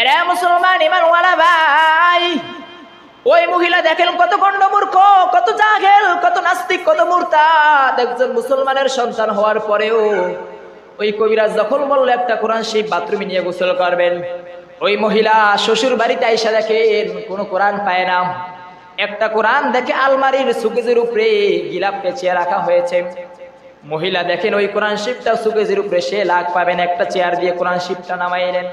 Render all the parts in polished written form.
এরা মুসলমান ইমানওয়ালা ভাই, ওই মহিলা দেখেন কত গণ্ড মূর্খ, কত জাহেল, কত নাস্তিক, কত মুরতাদ। একজন মুসলমানের সন্তান হওয়ার পরেও ওই কবিরাজ যখন বললো একটা কোরআন শরীফ বাথরুমে নিয়ে গোসল করবেন, ওই মহিলা শ্বশুর বাড়িতে আইসা দেখেন কোনো কোরআন পায় না। একটা কোরআন দেখে আলমারির সুকেজের উপরে গিলাপ পেঁচিয়ে রাখা হয়েছে। মহিলা দেখেন ওই কোরআন শরীফটা সুকেজের উপরে, সে লাগ পাবেন, একটা চেয়ার দিয়ে কোরআন শরীফটা নামাইলেন।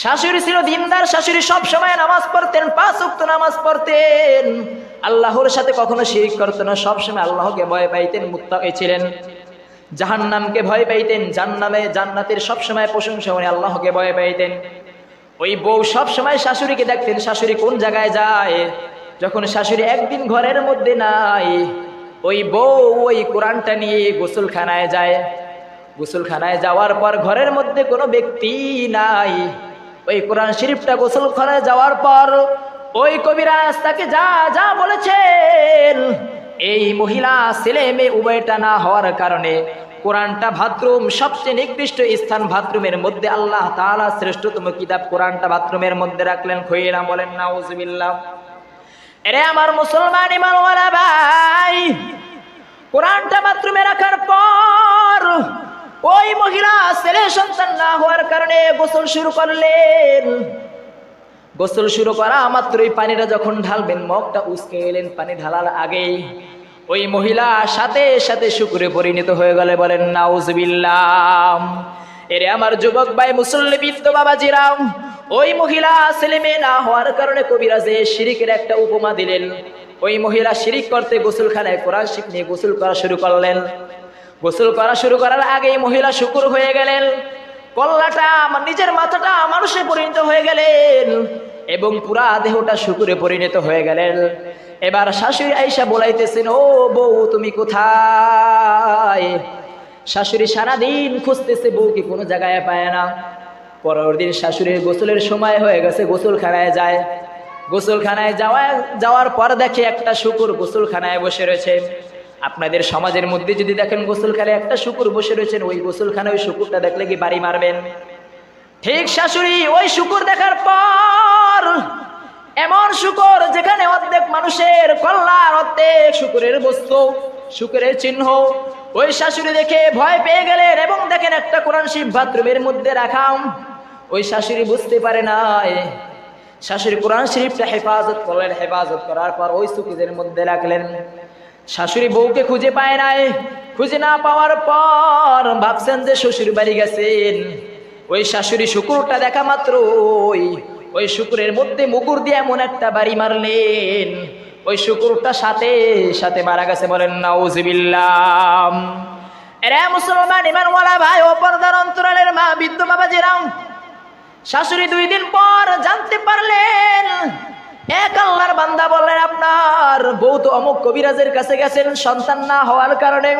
শাশুড়ি ছিল দিনদার শাশুড়ি, সব সময় নামাজ পড়তেন, 5 ওয়াক্ত নামাজ পড়তেন, আল্লাহর সাথে কখনো শিরক করতেন না, সব সময় আল্লাহকে ভয় পাইতেন, মুত্তাকি ছিলেন। জাহান্নামকে ভয় পাইতেন, জান্নাতের সব সময় প্রশংসা করে আল্লাহকে ভয় পাইতেন। ওই বউ সব সময় শাশুড়িকে দেখতেন শাশুড়ি কোন জায়গায় যায়। যখন শাশুড়ি একদিন ঘরের মধ্যে নাই, ওই বউ ওই কোরআনটা নিয়ে গোসলখানায় যায়। গোসলখানায় যাওয়ার পর ঘরের মধ্যে কোনো ব্যক্তি নাই, ওই কোরআন শরীফটা গোসলখানায় যাওয়ার পর ওই কবিরাজ তাকে যা যা বলেছেন, এই মহিলা ছেলে মেয়ে উভয়টা না হওয়ার কারণে কোরআনটা বাথরুম, সবচেয়ে নিকৃষ্ট স্থান বাথরুমের মধ্যে, আল্লাহ তাআলা শ্রেষ্ঠতম কিতাব কোরআনটা বাথরুমের মধ্যে রাখলেন। খইরা বলেন নাউজুবিল্লাহ। এরে আমার মুসলমান ইমানওয়ালা ভাই, কোরআনটা বাথরুমে রাখার পর ওই মহিলা ছেলে সন্তান না হওয়ার কারণে গোসল শুরু করলেন। গোসল শুরু করা মাত্রই পানিটা যখন ঢালবেন, মগটা উস্কে এলেন, পানি ঢালার আগেই ওই মহিলা সাথে সাথে শুকরে পরিণত হয়ে গেলে। বলেন নাউজুবিল্লাহ। এরে আমার যুবক ভাই, মুসল্লি বৃদ্ধ বাবাজিরাম, ওই মহিলা ছেলে মেয়ে না হওয়ার কারণে কবিরাজে শিরিকের একটা উপমা দিলেন। ওই মহিলা শিরিক করতে গোসলখানায় কোরআন শরীফ নিয়ে গোসল করা শুরু করলেন। গোসল করা শুরু করার আগেই মহিলা শুকর হয়ে গেলেন, কল্লাটা নিজের মাথাটা মানুষে পরিণত হয়ে গেলেন এবং পুরা দেহটা শুকুরে পরিণত হয়ে গেলেন। এবার শাশুড়ি আইসা বলাইতেছেন, ও বউ তুমি কোথায়? শাশুড়ি সারাদিন খুঁজতেছে, বউকে কোনো জায়গায় পায় না। পরের দিন শাশুড়ির গোসলের সময় হয়ে গেছে, গোসলখানায় যায়। গোসলখানায় যাওয়ার পর দেখে একটা শুকুর গোসলখানায় বসে রয়েছে। আপনাদের সমাজের মধ্যে যদি দেখেন গোসলখানায় একটা শুকুর বসে রয়েছেন, ওই গোসলখানায় ওই শুকুরটা দেখলে কি বাড়ি মারবেন? ঠিক শাশুড়ি ওই শুকুর দেখার পর, এমন শুকুর যেখানে অর্ধেক মানুষের কল্লার, অর্ধেক শুকুরের বস্তু, শুকুরের চিহ্ন, ওই শাশুড়ি দেখে ভয় পেয়ে গেলেন এবং দেখেন একটা কোরআন শরীফ বাথরুমের মধ্যে রাখা। ওই শাশুড়ি বুঝতে পারে নাই, শাশুড়ি কোরআন শরীফটা হেফাজত করলেন। হেফাজত করার পর ওই শুকুরের মধ্যে রাখলেন। শাশুড়ি বউকে খুঁজে পায় নাই। খুঁজে না পাওয়ার পর ভাবছেন যে শ্বশুর বাড়ি গেছেন। ওই শাশুড়ি শুকুরটা দেখা মাত্র ওই শুকুরের মধ্যে মুগুর দিয়ে এমন একটা বাড়ি মারলেন, ওই শুকুরটা সাথে সাথে মারা গেছে। বলেন নাউজুবিল্লাহ। এরে মুসলমান ইমানওয়ালা ভাই ও পর্দার অন্তরালের মা বৃদ্ধ বাবাজিরাম, শাশুড়ি 2 দিন পর জানতে পারলেন, এক আল্লাহর বান্দা বললেন, আপনার বউ তো অমুক কবিরাজের কাছে গেছেন সন্তান না হওয়ার কারণে।